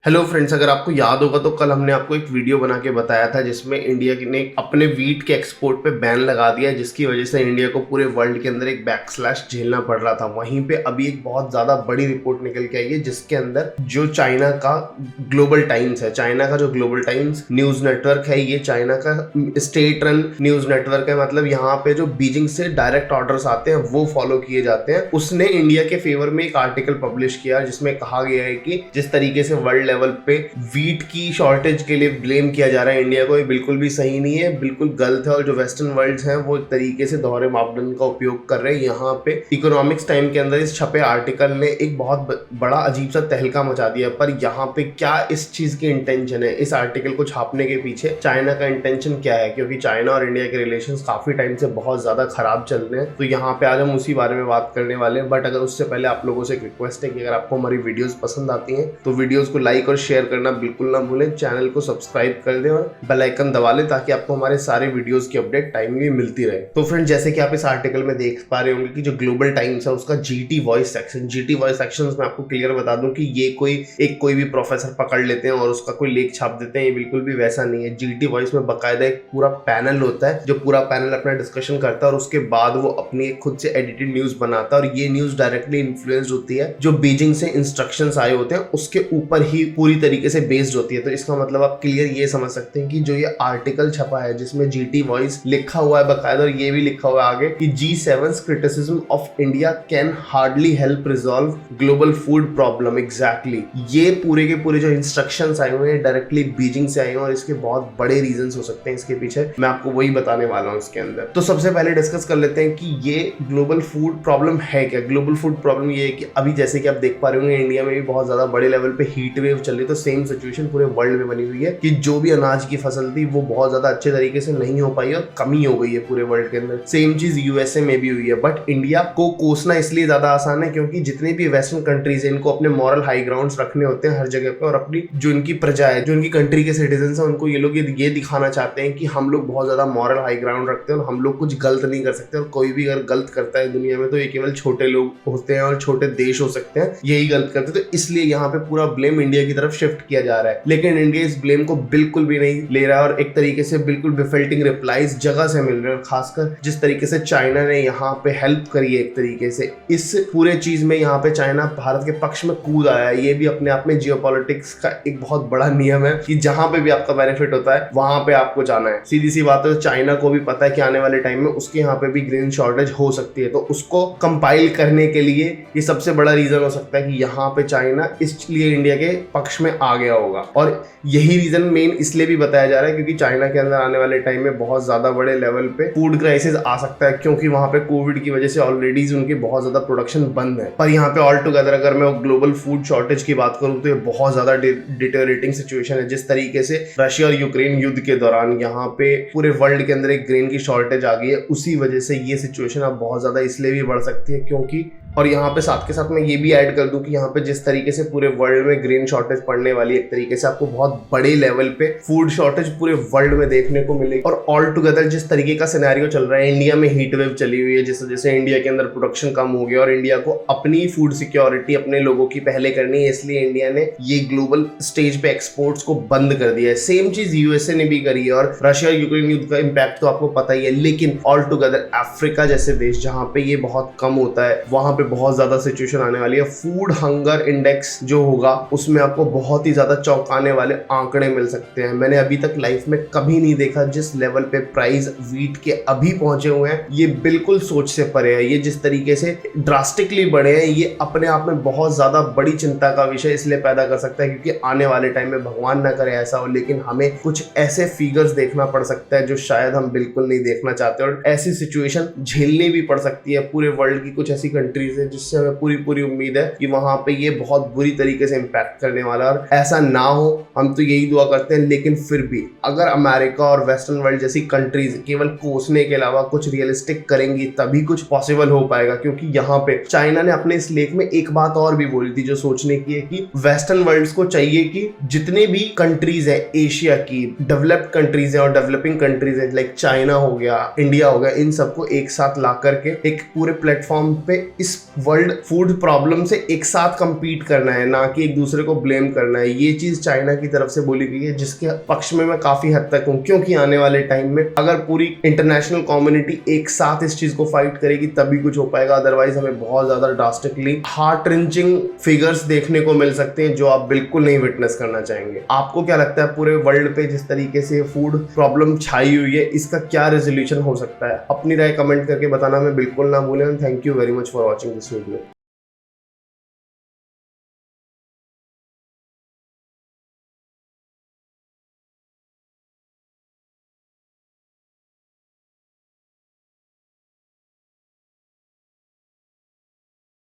Hello friends, अगर आपको याद होगा तो कल हमने आपको एक वीडियो बना के बताया था जिसमें इंडिया ने अपने वीट के एक्सपोर्ट पे बैन लगा दिया, जिसकी वजह से इंडिया को पूरे वर्ल्ड के अंदर एक बैकस्लैश झेलना पड़ रहा था। वहीं पे अभी एक बहुत ज्यादा बड़ी रिपोर्ट निकल के आई है जिसके अंदर जो चाइना का ग्लोबल टाइम्स है, चाइना का जो ग्लोबल टाइम्स न्यूज नेटवर्क है, ये चाइना का स्टेट रन न्यूज नेटवर्क है। मतलब यहाँ पे जो बीजिंग से डायरेक्ट ऑर्डर्स आते हैं वो फॉलो किए जाते हैं। उसने इंडिया के फेवर में एक आर्टिकल पब्लिश किया जिसमें कहा गया है कि जिस तरीके से वर्ल्ड लेवल पे वीट की शॉर्टेज के लिए ब्लेम किया जा रहा है इंडिया को, ये बिल्कुल भी सही नहीं है, बिल्कुल गलत है। और जो वेस्टर्न वर्ल्ड हैं वो एक तरीके से दोहरे मापदंड का उपयोग कर रहे हैं। यहाँ पे इकोनॉमिक्स टाइम के अंदर इस छपे आर्टिकल ने एक बहुत बड़ा अजीब सा तहलका मचा दिया। पर यहाँ पे क्या इस चीज की इंटेंशन है, इस आर्टिकल को छापने के पीछे चाइना का इंटेंशन क्या है? क्योंकि चाइना और इंडिया के रिलेशन काफी टाइम से बहुत ज्यादा खराब चल रहे हैं, तो यहाँ पे आज हम उसी बारे में बात करने वाले हैं। बट अगर उससे पहले आप लोगों से एक रिक्वेस्ट है कि अगर आपको हमारी वीडियोस पसंद आती हैं तो वीडियोस को लाइक और शेयर करना बिल्कुल ना भूलें, चैनल को सब्सक्राइब कर दें और बेल आइकन दबा लें ताकि आपको हमारे सारे वीडियोस की अपडेट टाइमली मिलती रहे। तो फ्रेंड, जैसे कि आप इस आर्टिकल में देख पा रहे होंगे कि जो ग्लोबल टाइम्स है उसका GT voice section, GT voice section में आपको क्लियर बता दूं कि ये कोई भी प्रोफेसर पकड़ लेते हैं और उसका कोई लेख छाप देते हैं, ये बिल्कुल भी वैसा नहीं है। जीटी वॉइस में बकायदा एक पूरा पैनल होता है जो पूरा पैनल अपना डिस्कशन करता है और उसके बाद वो अपनी एक खुद से एडिटेड न्यूज बनाता है और ये न्यूज डायरेक्टली इन्फ्लुएंस्ड होती है जो बीजिंग से इंस्ट्रक्शंस आए होते हैं उसके ऊपर ही पूरी तरीके से बेस्ड होती है। तो इसका मतलब आप क्लियर ये समझ सकते हैं कि जो ये आर्टिकल छपा है जिसमें जीटी वॉइस लिखा हुआ है बकायदा, और ये भी लिखा हुआ है आगे कि G7's criticism of India can hardly help resolve global food problem। Exactly ये पूरे के पूरे जो इंस्ट्रक्शंस आए हुए हैं डायरेक्टली बीजिंग से आए हैं और इसके बहुत बड़े रीजंस हो सकते हैं इसके पीछे, मैं आपको वही बताने वाला हूँ इसके अंदर। तो सबसे पहले डिस्कस कर लेते हैं कि ये ग्लोबल फूड प्रॉब्लम है क्या। ग्लोबल फूड प्रॉब्लम ये है कि अभी जैसे कि आप देख पा रहे होंगे इंडिया में भी बहुत ज्यादा बड़े लेवल पे हीट वेव चल रही है, तो सेम सिचुएशन पूरे वर्ल्ड में बनी हुई है कि जो भी अनाज की फसल थी वो बहुत ज्यादा अच्छे तरीके से नहीं हो पाई और कमी हो गई है पूरे वर्ल्ड के अंदर। सेम चीज यूएसए में भी हुई है। बट इंडिया को कोसना इसलिए ज्यादा आसान है क्योंकि जितने भी वेस्टर्न कंट्रीज है इनको अपने मॉरल हाई ग्राउंड्स रखने होते हैं हर जगह पे, और अपनी जो इनकी प्रजा है, जो इनकी कंट्री के सिटीजन है, उनको ये लोग ये दिखाना चाहते हैं कि हम लोग बहुत ज्यादा मॉरल हाई ग्राउंड रखते हैं और हम लोग कुछ गलत नहीं कर सकते। और कोई भी अगर गलत करता है दुनिया में तो ये केवल छोटे लोग होते हैं और छोटे देश हो सकते हैं यही गलत करते हैं। तो इसलिए यहाँ पे पूरा ब्लेम इंडिया की तरफ शिफ्ट किया जा रहा है, लेकिन इंडिया इस ब्लेम को बिल्कुल भी नहीं ले रहा है और एक तरीके से बिल्कुल बिफल्टिंग रिप्लाईज जगह से मिल रहे हैं। और खासकर जिस तरीके से चाइना ने यहाँ पे हेल्प करी है एक तरीके से इस पूरे चीज में, यहाँ पे चाइना भारत के पक्ष में कूद आया है। ये भी अपने आप में जियोपॉलिटिक्स का एक बहुत बड़ा नियम है कि जहां पे भी आपका बेनिफिट होता है वहां पे आपको जाना है। सीधी सी बात है, चाइना को भी पता है कि आने वाले टाइम में उसके यहाँ पे भी ग्रेन शॉर्टेज हो सकती है, तो उसको कंपाइल करने के लिए ये सबसे बड़ा रीजन हो सकता है कि यहाँ पे चाइना इसलिए इंडिया के पक्ष में आ गया होगा। और यही रीजन मेन इसलिए भी बताया जा रहा है क्योंकि चाइना के अंदर आने वाले टाइम में बहुत ज्यादा बड़े लेवल पे फूड क्राइसिस आ सकता है, क्योंकि वहां पे कोविड की वजह से ऑलरेडी उनकी बहुत ज्यादा प्रोडक्शन बंद है। पर यहाँ पे ऑल टुगेदर अगर मैं ग्लोबल फूड शॉर्टेज की बात करूँ तो ये बहुत ज्यादा डिटेरियोरेटिंग सिचुएशन है। जिस तरीके से रशिया और यूक्रेन युद्ध के दौरान यहाँ पे पूरे वर्ल्ड के अंदर एक ग्रेन की शॉर्टेज आ गई है, उसी वजह से ये सिचुएशन अब बहुत ज्यादा इसलिए भी बढ़ सकती है क्योंकि, और यहाँ पे साथ के साथ मैं ये भी ऐड कर दूं कि यहाँ पे जिस तरीके से पूरे वर्ल्ड में ग्रेन शॉर्टेज पड़ने वाली है, एक तरीके से आपको बहुत बड़े लेवल पे फूड शॉर्टेज पूरे वर्ल्ड में देखने को मिलेगी। और ऑल टुगेदर जिस तरीके का सिनेरियो चल रहा है, इंडिया में हीट वेव चली हुई है, जिस वजह से इंडिया के अंदर प्रोडक्शन कम हो गया और इंडिया को अपनी फूड सिक्योरिटी अपने लोगों की पहले करनी है, इसलिए इंडिया ने ये ग्लोबल स्टेज पे एक्सपोर्ट्स को बंद कर दिया है। सेम चीज यूएसए ने भी करी है और रशिया यूक्रेन युद्ध का इम्पैक्ट तो आपको पता ही है। लेकिन ऑल टुगेदर अफ्रीका जैसे देश जहां पे ये बहुत कम होता है, वहां पे बहुत ज्यादा सिचुएशन आने वाली है। फूड हंगर इंडेक्स जो होगा उसमें आपको बहुत ही ज्यादा चौंकाने वाले आंकड़े मिल सकते हैं। मैंने अभी तक लाइफ में कभी नहीं देखा जिस लेवल पे प्राइस वीट के अभी पहुंचे हुए हैं, ये बिल्कुल सोच से परे है। ये जिस तरीके से ड्रास्टिकली बढ़े हैं, ये अपने आप में बहुत ज्यादा बड़ी चिंता का विषय इसलिए पैदा कर सकता है क्योंकि आने वाले टाइम में भगवान ना करे ऐसा हो, लेकिन हमें कुछ ऐसे फिगर्स देखना पड़ सकता है जो शायद हम बिल्कुल नहीं देखना चाहते, और ऐसी सिचुएशन झेलनी भी पड़ सकती है। पूरे वर्ल्ड की कुछ ऐसी कंट्रीज है जिससे हमें पूरी उम्मीद है कि वहां पे ये बहुत बुरी तरीके से इंपैक्ट करने वाला है, और ऐसा ना हो हम तो यही दुआ करते हैं। लेकिन फिर भी अगर अमेरिका और वेस्टर्न वर्ल्ड जैसी कंट्रीज केवल कोसने के अलावा कुछ रियलिस्टिक करेंगी तभी कुछ पॉसिबल हो पाएगा, क्योंकि यहाँ पे चाइना ने अपने इस लेख में एक बात और भी बोली थी जो सोचने की है कि वेस्टर्न वर्ल्ड को चाहिए कि जितने भी कंट्रीज है एशिया की, डेवलप्ड कंट्रीज है और डेवलपिंग कंट्रीज है, लाइक चाइना हो गया, इंडिया हो गया, इन सबको एक साथ ला करके एक पूरे प्लेटफॉर्म पे इस वर्ल्ड फूड प्रॉब्लम से एक साथ compete करना है, ना कि एक दूसरे को ब्लेम करना है। ये चीज चाइना की तरफ से बोली गई है, जिसके पक्ष में मैं काफी हद तक हूँ, क्योंकि आने वाले टाइम में अगर पूरी इंटरनेशनल कम्युनिटी एक साथ इस चीज को फाइट करेगी तभी कुछ हो पाएगा। अदरवाइज हमें बहुत ज्यादा ड्रास्टिकली हार्ट रिंचिंग फिगर्स देखने को मिल सकते हैं, जो आप बिल्कुल नहीं विटनेस करना चाहेंगे। आपको क्या लगता है, पूरे वर्ल्ड पे जिस तरीके से फूड प्रॉब्लम छाई हुई है, इसका क्या रेजोल्यूशन हो सकता है? अपनी राय कमेंट करके बताना मैं बिल्कुल ना भूलें। Thank you very much for watching this video.